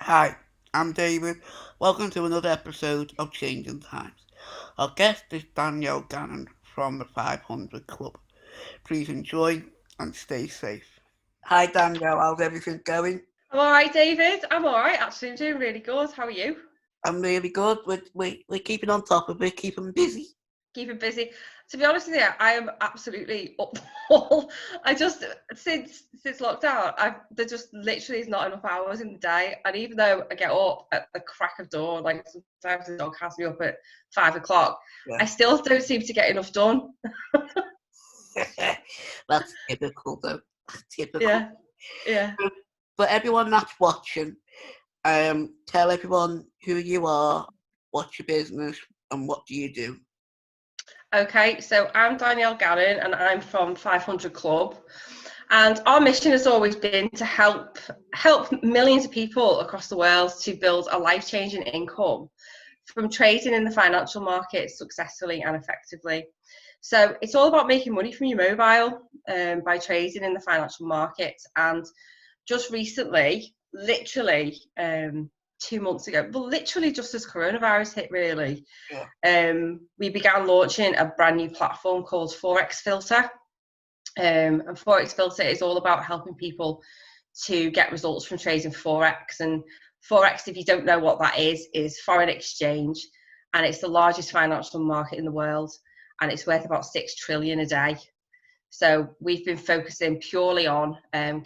Hi, I'm David. Welcome to another episode of Changing Times. Our guest is Danielle Gannon from the 500 Club. Please enjoy and stay safe. Hi Danielle, how's everything going? I'm all right, David. I'm all right. Actually, I'm doing really good. How are you? I'm really good. We're keeping on top of it, keeping busy. Keeping busy. To be honest with you, I am absolutely up the wall. I just since lockdown, there just literally is not enough hours in the day. And even though I get up at the crack of dawn, like sometimes the dog has me up at 5 o'clock, Yeah. I still don't seem to get enough done. That's typical though. Typical. Yeah, yeah. But everyone that's watching, tell everyone who you are, what's your business, and what do you do? Okay, so I'm Danielle Gannon and I'm from 500 Club. And our mission has always been to help millions of people across the world to build a life-changing income from trading in the financial markets successfully and effectively. So it's all about making money from your mobile by trading in the financial markets. And just recently, literally 2 months ago, but literally just as coronavirus hit, really, Yeah. we began launching a brand new platform called Forex Filter. And Forex Filter is all about helping people to get results from trading Forex. And Forex, if you don't know what that is foreign exchange, and it's the largest financial market in the world, and it's worth about 6 trillion a day. So we've been focusing purely on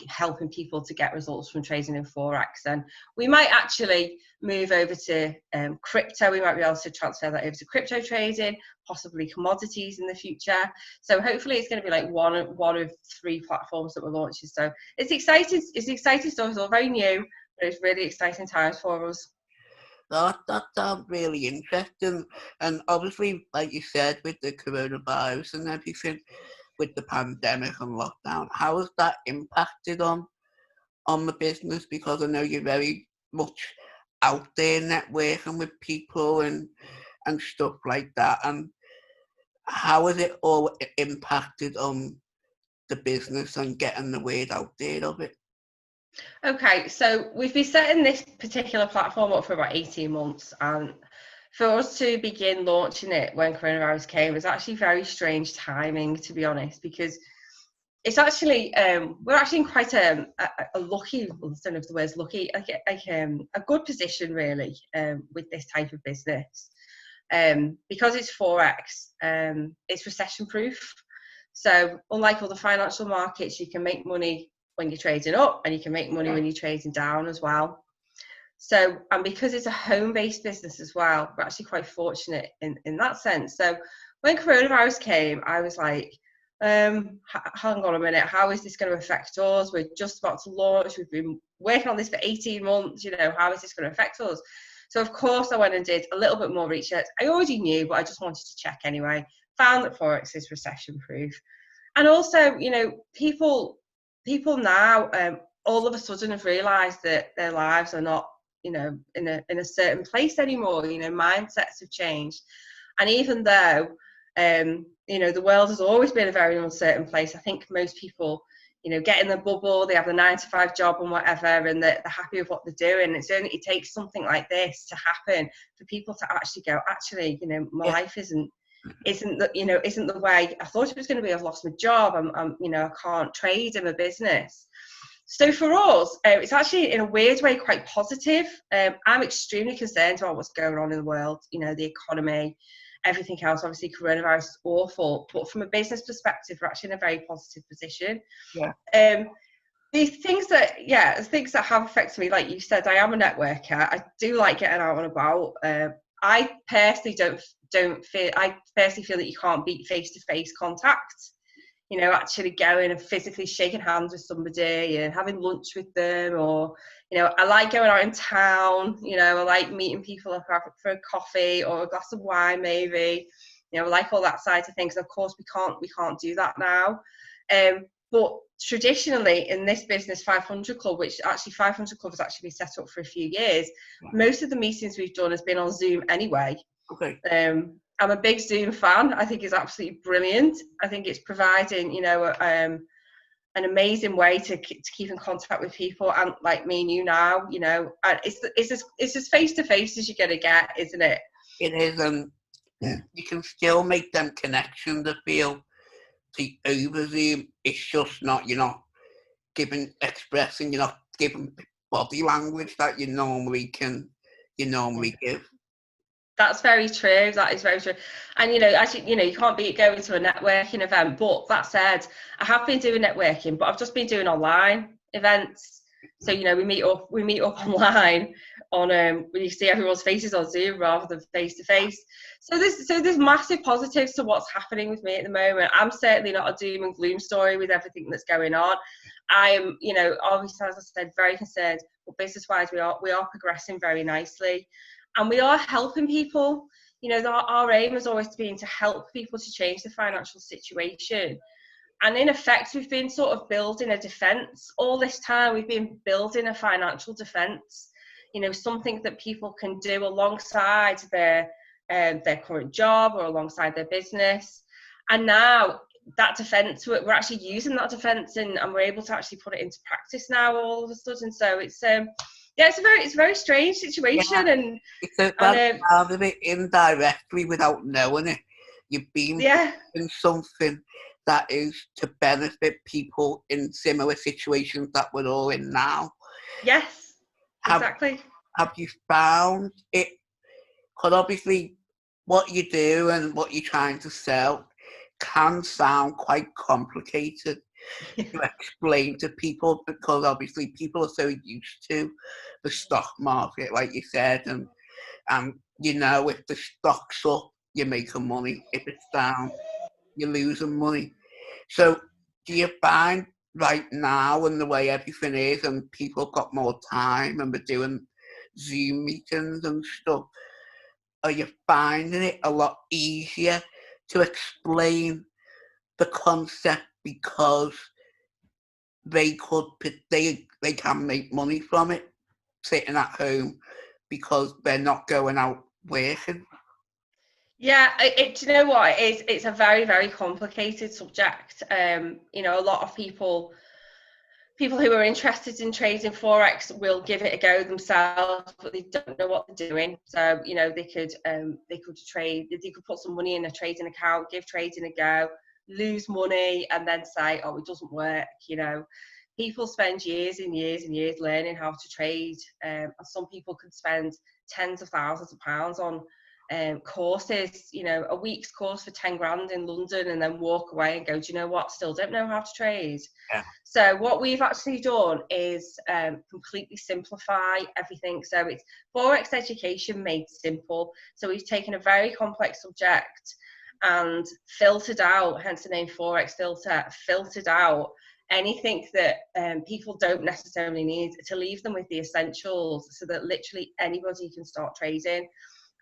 helping people to get results from trading in Forex. And we might actually move over to crypto. We might be able to transfer that over to crypto trading, possibly commodities in the future. So hopefully it's going to be like one of three platforms that we're launching. So it's exciting. It's exciting stuff. It's all very new, but it's really exciting times for us. That sounds really interesting. And obviously, like you said, with the coronavirus and everything, with the pandemic and lockdown, how has that impacted on the business? Because I know you're very much out there networking with people and stuff like that. And how has it all impacted on the business and getting the word out there of it? Okay, so we've been setting this particular platform up for about 18 months, and for us to begin launching it when coronavirus came was actually very strange timing, to be honest, because it's actually we're actually in quite a lucky, well, I don't know if the word's lucky, a good position really with this type of business, because it's Forex. It's recession proof. So unlike other financial markets, you can make money when you're trading up, and you can make money when you're trading down as well. So, and because it's a home-based business as well, we're actually quite fortunate in that sense. So when coronavirus came, I was like, hang on a minute, how is this going to affect us? We're just about to launch. We've been working on this for 18 months. How is this going to affect us? So of course I went and did a little bit more research. I already knew, but I just wanted to check anyway. Found that Forex is recession proof. And also, people now all of a sudden have realized that their lives are not, in a certain place anymore. Mindsets have changed. And even though the world has always been a very uncertain place, I think most people, get in the bubble, they have the 9 to 5 job and whatever, and they're happy with what they're doing. It takes something like this to happen for people to actually go, actually, my Yeah. life isn't the way I thought it was going to be. I've lost my job. I can't trade in my business. So for us, it's actually in a weird way quite positive. I'm extremely concerned about what's going on in the world, the economy, everything else. Obviously, coronavirus is awful, but from a business perspective, we're actually in a very positive position. Yeah. Um, things that have affected me, like you said, I am a networker. I do like getting out and about. I personally feel that you can't beat face-to-face contact. Actually going and physically shaking hands with somebody and having lunch with them, or I like going out in town. I like meeting people for a coffee or a glass of wine, maybe. I like all that side of things. Of course, we can't do that now. But traditionally in this business, 500 Club, which actually 500 Club has actually been set up for a few years, most of the meetings we've done has been on Zoom anyway. Okay. I'm a big Zoom fan. I think it's absolutely brilliant. I think it's providing, an amazing way to keep in contact with people, and like me and you now, you know, and it's as face to face as you're gonna get, isn't it? It is, you can still make them connections. I feel the over Zoom. It's just not, you're not expressing, you're not giving body language that you normally give. That's very true. That is very true. And, you know, actually, you know, you can't beat going to a networking event. But that said, I have been doing networking, but I've just been doing online events. So, you know, we meet up online on when you see everyone's faces on Zoom rather than face to face. So there's massive positives to what's happening with me at the moment. I'm certainly not a doom and gloom story with everything that's going on. I am, you know, obviously, as I said, very concerned. But business wise, we are progressing very nicely. And we are helping people. You know, our aim has always been to help people to change their financial situation. And in effect, we've been sort of building a defence. All this time, we've been building a financial defence. You know, something that people can do alongside their current job or alongside their business. And now that defence, we're actually using that defence, and we're able to actually put it into practice now all of a sudden. So it's it's a very strange situation. Yeah, And it's about part of it indirectly without knowing it. You've been in something that is to benefit people in similar situations that we're all in now. Yes, exactly. Have you found it? Because obviously, what you do and what you're trying to sell can sound quite complicated to explain to people, because obviously people are so used to the stock market, like you said, and you know, if the stock's up, you're making money. If it's down, you're losing money. So do you find right now, and the way everything is, and people got more time and we're doing Zoom meetings and stuff, are you finding it a lot easier to explain the concept because they can make money from it sitting at home because they're not going out working? Yeah, do you know what? It's a very, very complicated subject. You know, a lot of people who are interested in trading forex will give it a go themselves, but they don't know what they're doing. So, you know, they could trade, they could put some money in a trading account, give trading a go, lose money, and then say, oh, it doesn't work. You know, people spend years and years and years learning how to trade, and some people could spend tens of thousands of pounds on courses, you know, a week's course for 10 grand in London, and then walk away and go, do you know what, still don't know how to trade. Yeah. So what we've actually done is completely simplify everything. So it's forex education made simple. So we've taken a very complex subject and filtered out, hence the name Forex Filter, filtered out anything that people don't necessarily need, to leave them with the essentials so that literally anybody can start trading.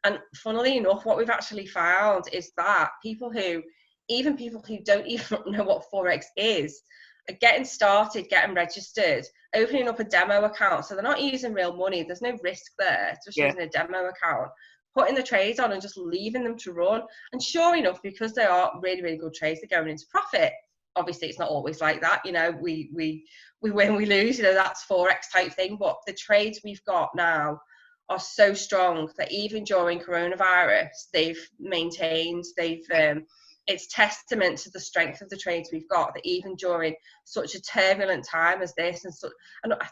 And funnily enough, what we've actually found is that people who don't even know what Forex is, are getting started, getting registered, opening up a demo account. So they're not using real money. There's no risk there. It's just using a demo account, putting the trades on and just leaving them to run. And sure enough, because they are really, really good trades, they're going into profit. Obviously, it's not always like that. You know, we win, we lose. You know, that's Forex type thing. But the trades we've got now are so strong that even during coronavirus, they've maintained, it's testament to the strength of the trades we've got, that even during such a turbulent time as this, and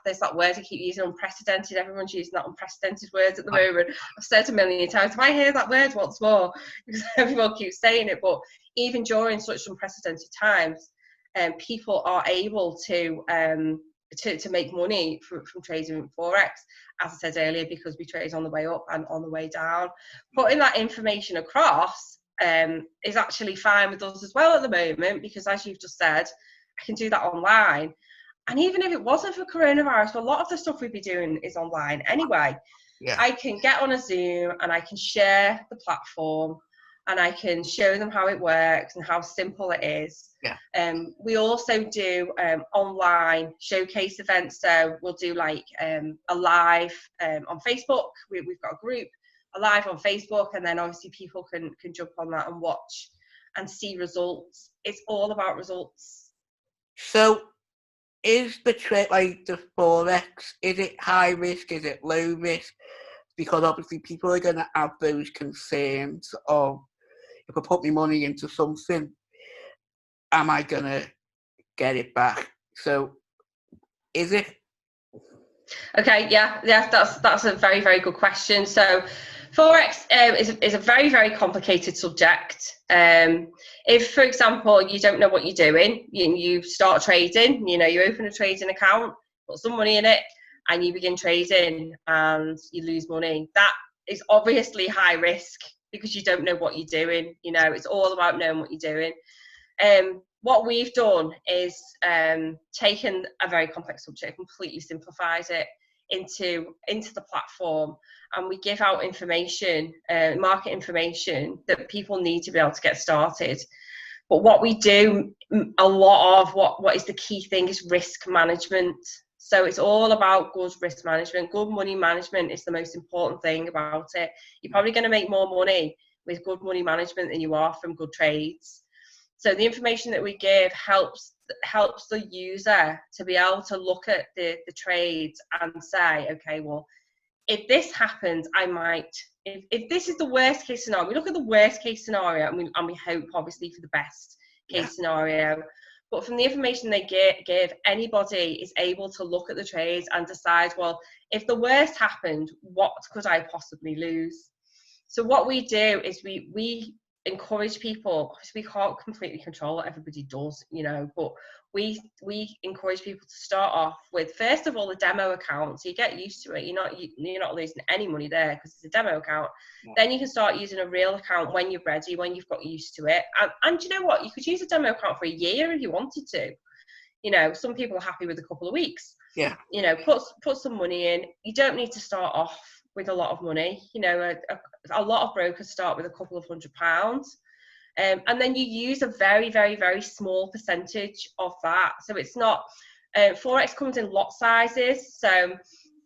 there's that word I keep using, unprecedented, everyone's using that unprecedented word at the moment. I've said a million times, if I hear that word once more, because everyone keeps saying it, but even during such unprecedented times, people are able to make money from trading Forex, as I said earlier, because we trade on the way up and on the way down. Putting that information across is actually fine with us as well at the moment, because as you've just said, I can do that online. And even if it wasn't for coronavirus, a lot of the stuff we'd be doing is online anyway. Yeah. I can get on a Zoom and I can share the platform and I can show them how it works and how simple it is. Yeah. We also do online showcase events. So we'll do like a live on Facebook. We've got a group, a live on Facebook, and then obviously people can jump on that and watch and see results. It's all about results. So is the trade, like the Forex, is it high risk, is it low risk? Because obviously people are going to have those concerns of, if I put my money into something, am I going to get it back? So is it? Okay, yeah, that's a very, very good question. So Forex is a very, very complicated subject. If, for example, you don't know what you're doing, you start trading, you open a trading account, put some money in it, and you begin trading and you lose money. That is obviously high risk because you don't know what you're doing. It's all about knowing what you're doing. What we've done is taken a very complex subject, completely simplified it into the platform, and we give out information, market information that people need to be able to get started. But what we do, a lot of what is the key thing is risk management. So it's all about good risk management. Good money management is the most important thing about it. You're probably going to make more money with good money management than you are from good trades. So the information that we give helps the user to be able to look at the trades and say, okay, well, if this happens, I might, if this is the worst case scenario, we look at the worst case scenario and we hope obviously for the best case scenario. But from the information they give, anybody is able to look at the trades and decide, well, if the worst happened, what could I possibly lose? So what we do is we encourage people, because we can't completely control what everybody does, but we encourage people to start off with, first of all, a demo account, so you get used to it. You're not losing any money there because it's a demo account. Then you can start using a real account when you're ready, when you've got used to it. And you know what, you could use a demo account for a year if you wanted to. Some people are happy with a couple of weeks. Put some money in. You don't need to start off with a lot of money. A lot of brokers start with a couple of £100, and then you use a very, very, very small percentage of that. So it's not, Forex comes in lot sizes. So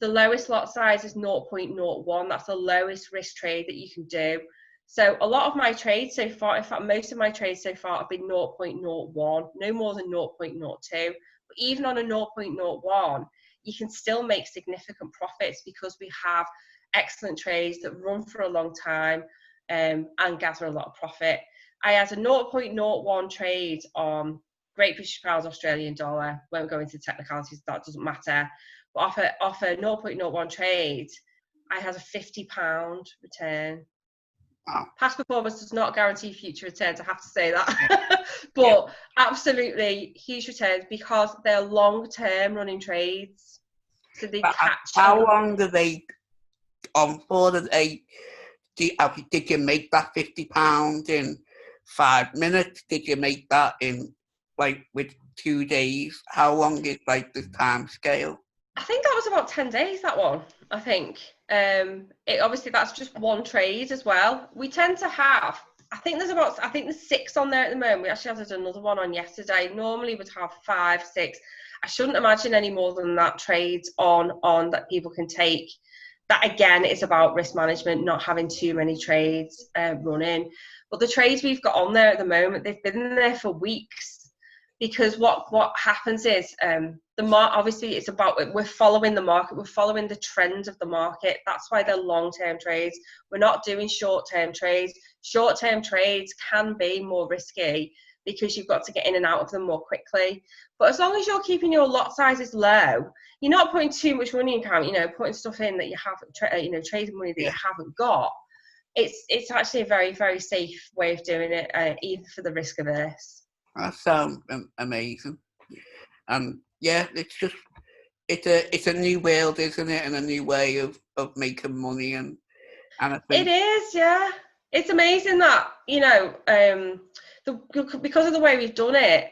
the lowest lot size is 0.01. That's the lowest risk trade that you can do. So a lot of my trades so far, in fact, most of my trades so far have been 0.01, no more than 0.02. But even on a 0.01, you can still make significant profits because we have excellent trades that run for a long time and gather a lot of profit. I had a 0.01 trade on Great British Pound, Australian dollar. Won't go into technicalities, that doesn't matter. But off a 0.01 trade, I had a £50 return. Wow. Past performance does not guarantee future returns, I have to say that. But absolutely huge returns because they're long-term running trades. So they catch. How long do they on for? Did you make that £50 in 5 minutes? Did you make that in with 2 days? How long is the time scale? I think that was about 10 days, that one, I think. Obviously that's just one trade as well. We tend to have, I think there's 6 on there at the moment. We actually added another one on yesterday. Normally we'd have 5, 6. I shouldn't imagine any more than that trades on that people can take. That again is about risk management, not having too many trades running. But the trades we've got on there at the moment, they've been there for weeks, because what happens is obviously it's about, we're following the market, we're following the trend of the market. That's why they're long-term trades. We're not doing short-term trades. Short-term trades can be more risky because you've got to get in and out of them more quickly. But as long as you're keeping your lot sizes low, you're not putting too much money in account, putting stuff in that you haven't, trading money that you haven't got. It's actually a very, very safe way of doing it, even for the risk averse. That sounds amazing. And yeah, it's a new world, isn't it? And a new way of making money. And I think it is, yeah. It's amazing that, because of the way we've done it,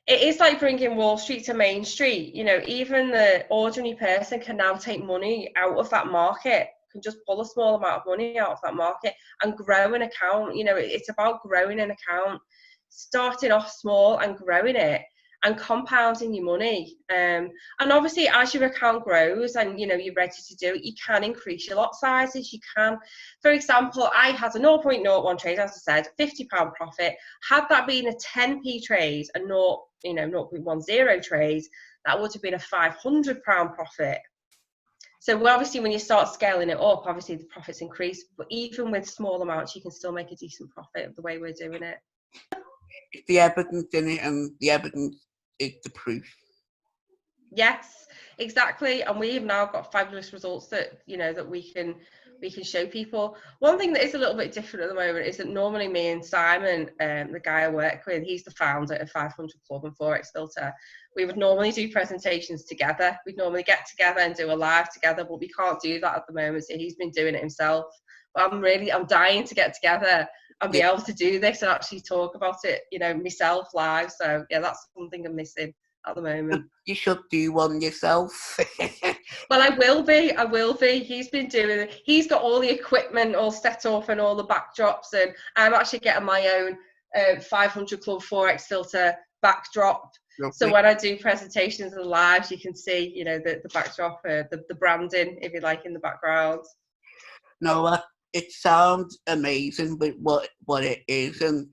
it is like bringing Wall Street to Main Street. Even the ordinary person can now take money out of that market, can just pull a small amount of money out of that market and grow an account. It's about growing an account, starting off small and growing it. and compounding your money. And obviously, as your account grows and you're ready to do it, you can increase your lot sizes. You can, for example, I had a 0.01 trade, as I said, £50 profit. Had that been a 10p trade, a 0.10 trade, that would have been a £500 profit. So obviously, when you start scaling it up, obviously the profits increase. But even with small amounts, you can still make a decent profit of the way we're doing it. It's the evidence in it, and the evidence is the proof. Yes, exactly. And we've now got fabulous results that that we can show people. One thing that is a little bit different at the moment is that normally me and Simon, the guy I work with, he's the founder of 500 Club and Forex Filter. We would normally do presentations together. We'd normally get together and do a live together, but we can't do that at the moment. So he's been doing it himself. But I'm dying to get together and be able to do this and actually talk about it, myself live. So yeah, that's something I'm missing at the moment. You should do one yourself. Well, I will be. He's been doing it. He's got all the equipment all set up and all the backdrops, and I'm actually getting my own 500 Club Forex Filter backdrop. Lovely. So when I do presentations and lives, you can see, the backdrop, the branding, if you like, in the background. No, it sounds amazing with what it is. And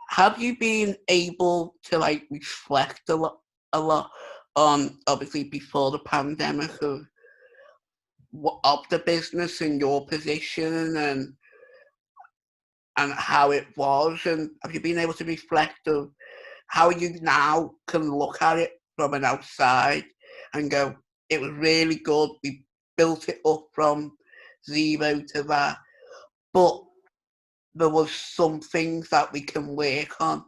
have you been able to reflect a lot on, obviously before the pandemic, of the business and your position and how it was, and have you been able to reflect of how you now can look at it from an outside and go, it was really good, we built it up from zero to that, but there was some things that we can work on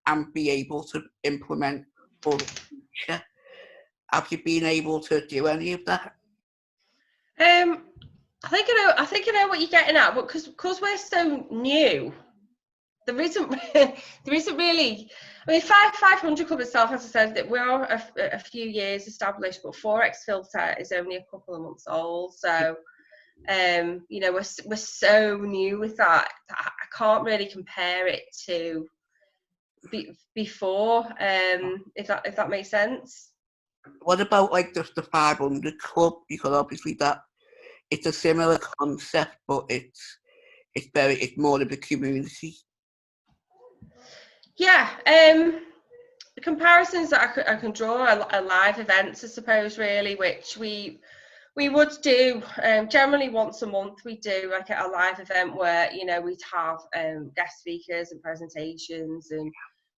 and be able to implement for the future? Have you been able to do any of that? I think I know what you're getting at, but because we're so new, there isn't really. I mean, 500 Club itself, as I said, that we're a few years established, but Forex Filter is only a couple of months old. So, we're so new with that. I can't really compare it to before. If that makes sense. What about just the 500 Club? Because obviously it's a similar concept, but it's more of a community. Yeah, the comparisons that I can draw are live events, I suppose, really, which we would do generally once a month. We do like a live event where we'd have guest speakers and presentations and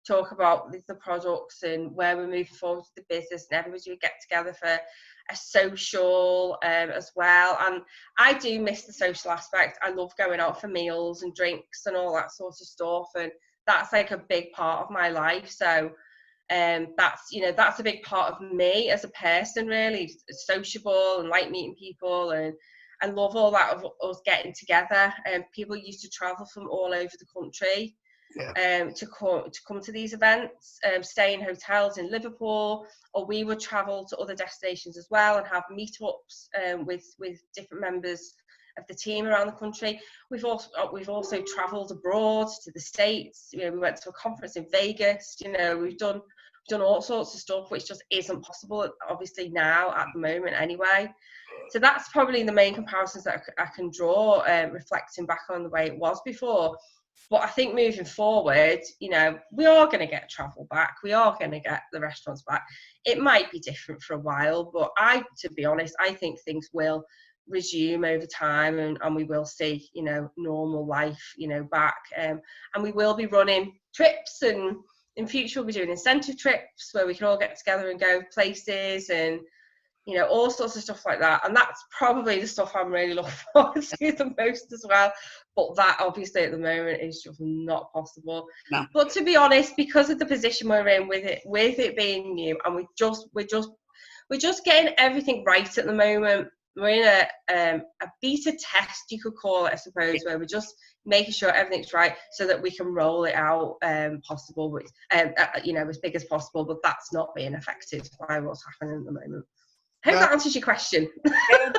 talk about the products and where we're moving forward with the business, and everybody would get together for a social as well. And I do miss the social aspect. I love going out for meals and drinks and all that sort of stuff, and that's like a big part of my life. So that's a big part of me as a person, really sociable and like meeting people, and love all that of us getting together. And people used to travel from all over the country to come to these events, stay in hotels in Liverpool, or we would travel to other destinations as well and have meetups with different members of the team around the country. We've also travelled abroad to the States. We went to a conference in Vegas. We've done all sorts of stuff which just isn't possible, obviously, now at the moment anyway. So that's probably the main comparisons that I can draw, reflecting back on the way it was before. But I think moving forward, we are going to get travel back. We are going to get the restaurants back. It might be different for a while, but to be honest, I think things will resume over time, and we will see, normal life, back. And we will be running trips, and in future we'll be doing incentive trips where we can all get together and go places, and all sorts of stuff like that. And that's probably the stuff I'm really looking forward to the most as well. But that obviously at the moment is just not possible. No. But to be honest, because of the position we're in with it being new, and we're just getting everything right at the moment. We're in a beta test, you could call it, I suppose, where we're just making sure everything's right so that we can roll it out possible, as big as possible. But that's not being affected by what's happening at the moment. I hope that answers your question.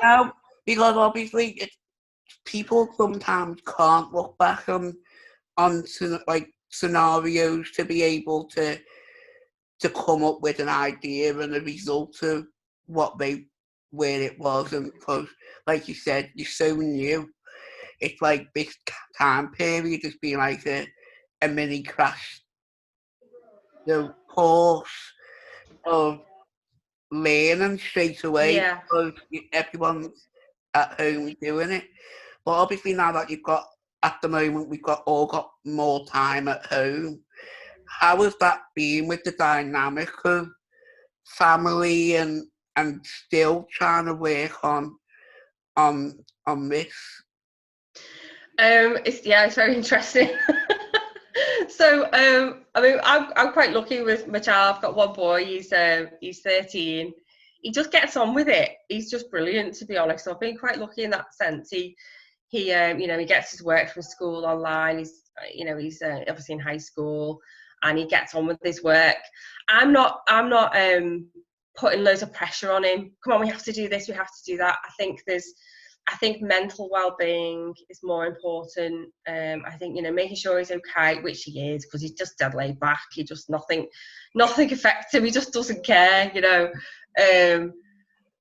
No, because obviously people sometimes can't look back on scenarios to be able to to come up with an idea and a result of where it was. And because, like you said, you're so new, it's like this time period has been like a mini crash, course of learning straight away Yeah. because everyone's at home doing it. But obviously now that at the moment, we've all got more time at home. How has that been with the dynamic of family and still trying to work on this? It's very interesting. So I mean, I'm quite lucky with my child. I've got one boy. He's 13. He just gets on with it. He's just brilliant, to be honest. So I've been quite lucky in that sense. He he gets his work from school online. He's obviously in high school, and he gets on with his work. I'm not putting loads of pressure on him. Come on, we have to do this. We have to do that. I think mental well-being is more important. I think making sure he's okay, which he is, because he's just dead laid back. He just nothing affects him. He just doesn't care,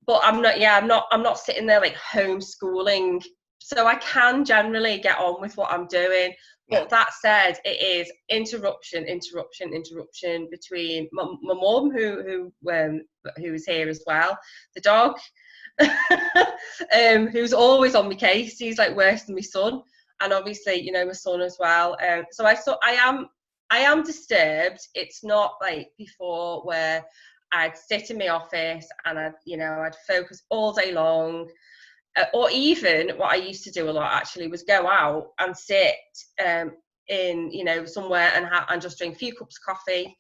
But I'm not sitting there like homeschooling. So I can generally get on with what I'm doing. But that said, it is interruption between my mum, who is here as well, the dog, who's always on my case. He's like worse than my son, and obviously my son as well. So I am disturbed. It's not like before where I'd sit in my office and I'd focus all day long. Or even what I used to do a lot actually was go out and sit in somewhere and just drink a few cups of coffee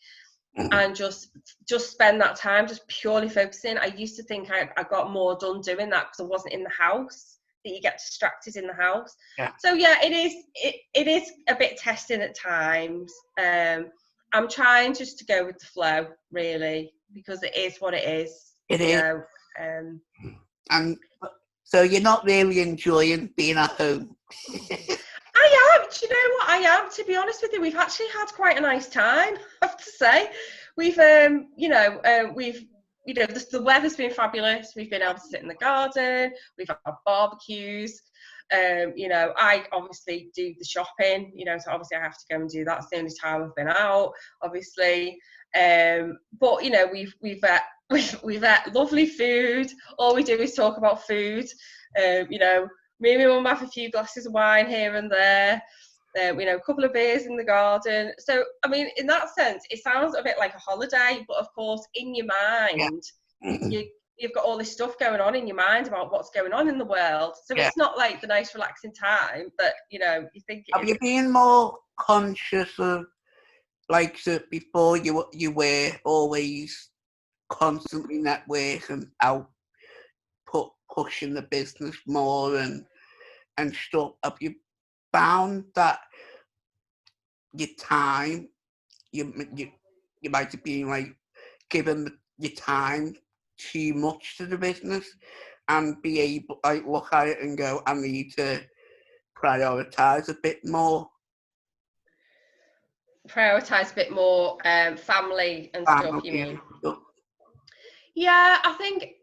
and just spend that time just purely focusing. I used to think I got more done doing that because I wasn't in the house. That you get distracted in the house. Yeah. So yeah, it is a bit testing at times. I'm trying just to go with the flow, really, because it is what it is. It is. And so you're not really enjoying being at home. I am. Do you know what I am? To be honest with you, we've actually had quite a nice time. I have to say, we've the weather's been fabulous. We've been able to sit in the garden. We've had barbecues. I obviously do the shopping. So obviously I have to go and do that. It's the only time I've been out, obviously. But we've had lovely food. All we do is talk about food. Me and my mum have a few glasses of wine here and there. A couple of beers in the garden. So, I mean, in that sense, it sounds a bit like a holiday, but of course, in your mind, you've got all this stuff going on in your mind about what's going on in the world. So it's not like the nice, relaxing time that, you think it Have you been more conscious of, like, before you were always constantly networking out, pushing the business more and stuff? Have you found that your time, you might have been like giving your time too much to the business and be able like look at it and go, I need to prioritize a bit more? Prioritize a bit more family and stuff, you mean? Yeah, I think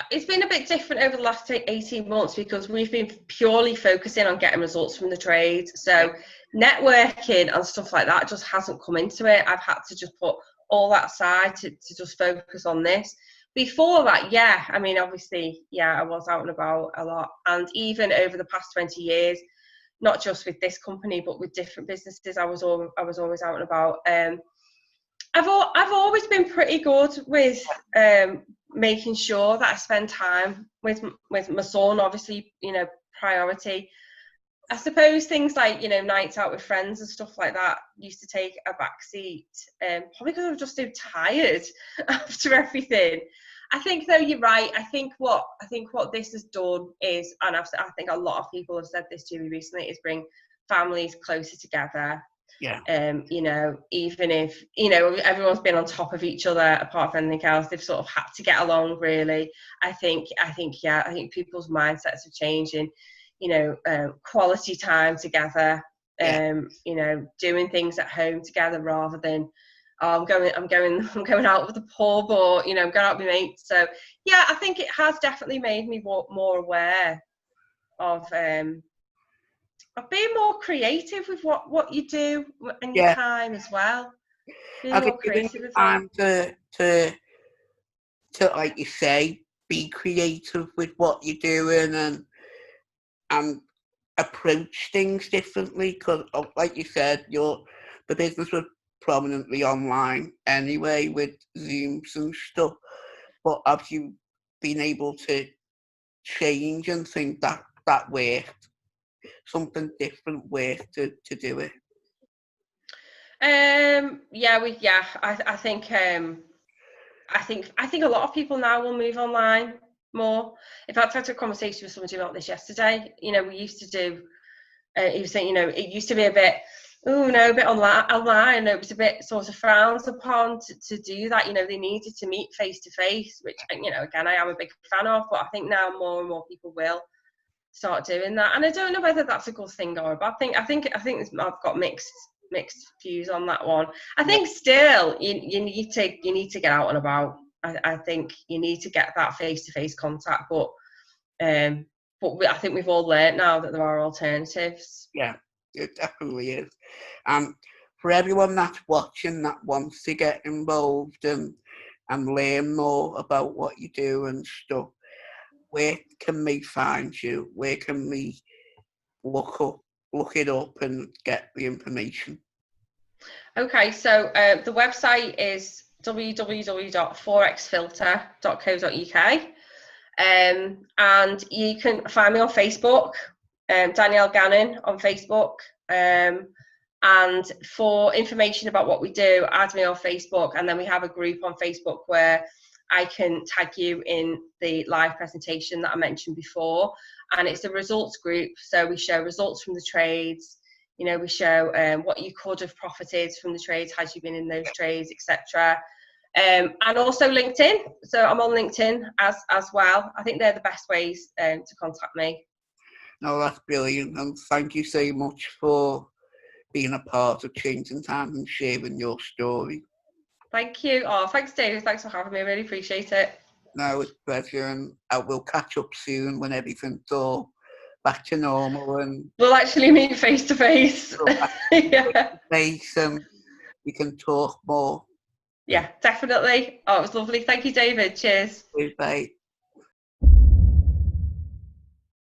it's been a bit different over the last 18 months because we've been purely focusing on getting results from the trade. So networking and stuff like that just hasn't come into it. I've had to just put all that aside to just focus on this. Before that, I mean, obviously, I was out and about a lot. And even over the past 20 years, not just with this company, but with different businesses, I was always out and about. I've always been pretty good with making sure that I spend time with my son. Obviously, priority. I suppose things like nights out with friends and stuff like that used to take a back seat. Probably because I was just so tired after everything. I think though you're right. I think what this has done is, and I think a lot of people have said this to me recently, is bring families closer together. Yeah. Even if everyone's been on top of each other, apart from anything else, they've sort of had to get along. Really, I think people's mindsets are changing. Quality time together. Doing things at home together rather than I'm going out with the pub, or I'm going out with my mates. So yeah, I think it has definitely made me more aware of being more creative with what you do and your time as well. Being Have more it given creative you with it. time to like you say, be creative with what you're doing and approach things differently? Because, like you said, the business was prominently online anyway with Zooms and stuff. But have you been able to change and think that worked, something different worked to do it? I think a lot of people now will move online more. In fact, I had a conversation with somebody about this yesterday. We used to do. He was saying, it used to be a bit, a bit online. It was a bit sort of frowned upon to do that. They needed to meet face to face, which again I am a big fan of. But I think now more and more people will start doing that, and I don't know whether that's a good thing or a bad thing. I think I've got mixed views on that one. I think still you need to get out and about. I think you need to get that face-to-face contact, but I think we've all learned now that there are alternatives. Yeah, it definitely is. And for everyone that's watching that wants to get involved and learn more about what you do and stuff, where can we find you? Where can we look it up and get the information? Okay, so the website is www.forexfilter.co.uk, and you can find me on Facebook, Danielle Gannon on Facebook, and for information about what we do, add me on Facebook, and then we have a group on Facebook where I can tag you in the live presentation that I mentioned before, and it's a results group, so we show results from the trades. We show what you could have profited from the trades had you been in those trades, etc. And also LinkedIn. So I'm on LinkedIn as well. I think they're the best ways to contact me. No, that's brilliant, and thank you so much for being a part of Changing Times and sharing your story. Thank you. Oh, thanks, David. Thanks for having me. I really appreciate it. No, it's a pleasure, and we'll catch up soon when everything's all back to normal and we'll actually meet face to face. Yeah. Face and we can talk more. Yeah, definitely. Oh, it was lovely. Thank you, David. Cheers. Bye.